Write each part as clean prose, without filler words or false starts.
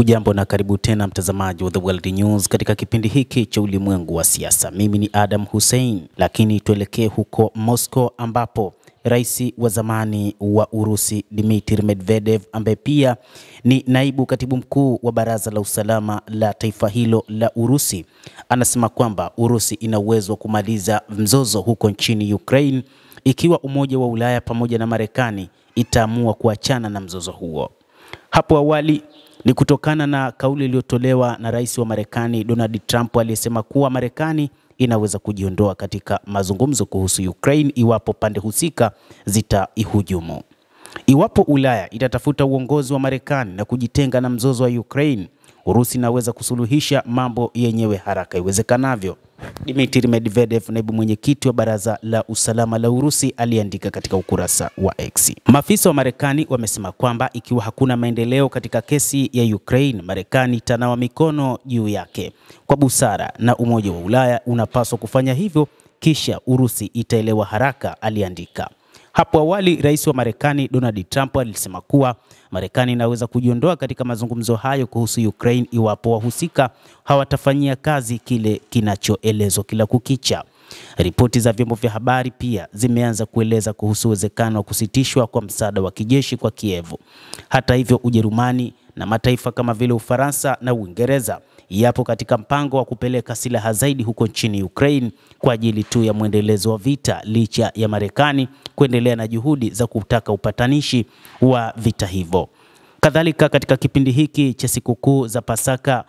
Hujambo na karibu tena mtazamaji wa The World News katika kipindi hiki cha ulimwengu wa siasa. Mimi ni Adam Hussein, lakini tuelekee huko Moscow ambapo rais wa zamani wa Urusi Dmitry Medvedev ambaye pia ni naibu katibu mkuu wa Baraza la Usalama la taifa hilo la Urusi anasema kwamba Urusi ina uwezo wa kumaliza mzozo huko nchini Ukraine ikiwa Umoja wa Ulaya pamoja na Marekani itaamua kuachana na mzozo huo. Hapo awali ni kutokana na kauli iliyotolewa na rais wa Marekani Donald Trump aliyesema kuwa Marekani inaweza kujiondoa katika mazungumzo kuhusu Ukraine iwapo pande husika zitaihujumu. Iwapo Ulaya itatafuta uongozi wa Marekani na kujitenga na mzozo wa Ukraine, Urusi inaweza kusuluhisha mambo yenyewe haraka iwezekanavyo. Dmitry Medvedev, naibu mwenyekiti wa Baraza la Usalama la Urusi, aliandika katika ukurasa wa X. Maafisa wa Marekani wamesema kwamba ikiwa hakuna maendeleo katika kesi ya Ukraine, Marekani itanawa mikono juu yake kwa busara na Umoja wa Ulaya unapaswa kufanya hivyo, kisha Urusi itaelewa haraka, aliandika. Hapo awali rais wa Marekani Donald Trump alisema kuwa Marekani inaweza kujiondoa katika mazungumzo hayo kuhusu Ukraine iwapo wahusika hawatafanyia kazi kile kinachoelezwa kila kukicha. Ripoti za vyombo vya habari pia zimeanza kueleza kuhusu uwezekano wa kusitishwa kwa msaada wa kijeshi kwa Kiev. Hata hivyo, Ujerumani na mataifa kama vile Ufaransa na Uingereza yapo katika mpango wa kupeleka silaha zaidi huko nchini Ukraine kwa ajili tu ya mwendelezo wa vita, licha ya Marekani kuendelea na juhudi za kutaka upatanishi wa vita hivyo. Kadhalika, katika kipindi hiki cha sikukuu za Pasaka,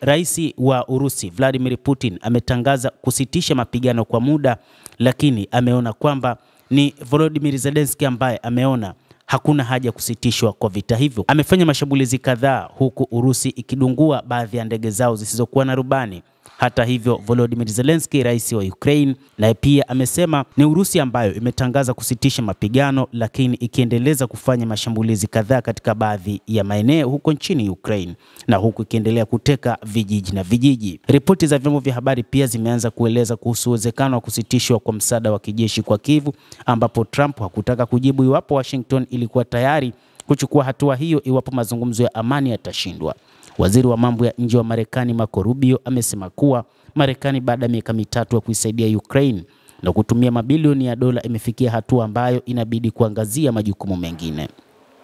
rais wa Urusi Vladimir Putin ametangaza kusitisha mapigano kwa muda, lakini ameona kwamba ni Volodymyr Zelensky ambaye ameona hakuna haja kusitishwa kwa vita hivyo. Amefanya mashambulizi kadhaa huku Urusi ikidungua baadhi ya ndege zao zisizokuwa na rubani. Hata hivyo, Volodymyr Zelensky, rais wa Ukraine, naye pia amesema ni Urusi ambayo imetangaza kusitisha mapigano, lakini ikiendeleza kufanya mashambulizi kadhaa katika baadhi ya maeneo huko nchini Ukraine, na huku ikiendelea kuteka vijiji na vijiji. Ripoti za vyombo vya habari pia zimeanza kueleza kuhusu uwezekano wa kusitishwa kwa msaada wa kijeshi kwa Kiev, ambapo Trump hakutaka kujibu iwapo Washington ilikuwa tayari kuchukua hatua hiyo iwapo mazungumzo ya amani yatashindwa. Waziri wa mambo ya nje wa Marekani Marco Rubio amesema kuwa Marekani baada ya miaka mitatu ya kuisaidia Ukraine na kutumia mabilioni ya dola imefikia hatua ambayo inabidi kuangazia majukumu mengine.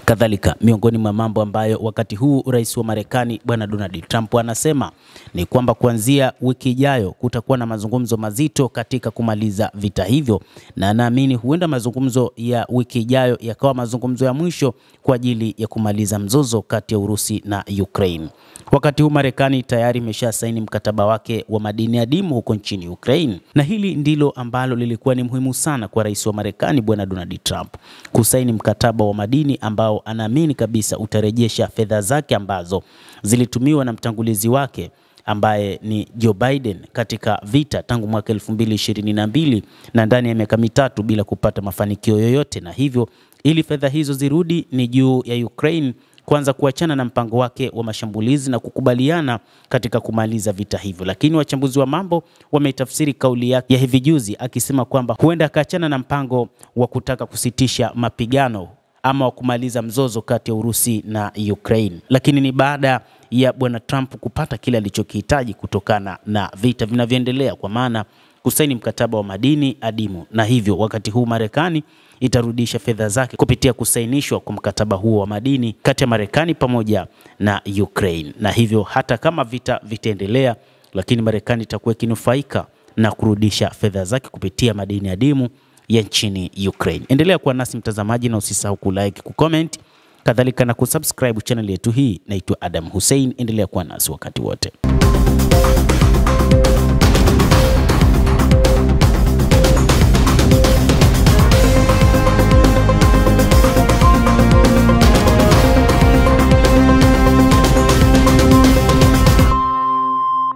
Kadhalika, miongoni mwa mambo ambayo wakati huu rais wa Marekani bwana Donald Trump anasema ni kwamba kuanzia wiki ijayo kutakuwa na mazungumzo mazito katika kumaliza vita hivyo, na anaamini huenda mazungumzo ya wiki ijayo yakawa mazungumzo ya mwisho kwa ajili ya kumaliza mzozo kati ya Urusi na Ukraine. Wakati huu Marekani tayari imeshasaini mkataba wake wa madini adimu huko nchini Ukraine, na hili ndilo ambalo lilikuwa ni muhimu sana kwa rais wa Marekani bwana Donald Trump, kusaini mkataba wa madini ambao anaamini kabisa utarejesha fedha zake ambazo zilitumiwa na mtangulizi wake ambaye ni Joe Biden katika vita tangu mwaka 2022 na ndani ya miaka mitatu bila kupata mafanikio yoyote, na hivyo ili fedha hizo zirudi ni juu ya Ukraine kwanza kuachana na mpango wake wa mashambulizi na kukubaliana katika kumaliza vita hivyo. Lakini wachambuzi wa mambo wametafsiri kauli yake ya hivi juzi akisema kwamba huenda akaachana na mpango wa kutaka kusitisha mapigano ama wa kumaliza mzozo kati ya Urusi na Ukraine, lakini ni baada ya bwana Trump kupata kile alichokihitaji kutokana na vita vinavyoendelea, kwa maana kusaini mkataba wa madini adimu, na hivyo wakati huu Marekani itarudisha fedha zake kupitia kusainishwa kwa mkataba huo wa madini kati ya Marekani pamoja na Ukraine. Na hivyo hata kama vita vitaendelea, lakini Marekani itakuwa ikinufaika na kurudisha fedha zake kupitia madini adimu ya nchini Ukraine. Endelea kuwa nasi mtazamaji, na usisahau kulike, kucomment, kadhalika na kusubscribe channel yetu hii. Naitwa Adam Hussein, endelea kuwa nasi wakati wote.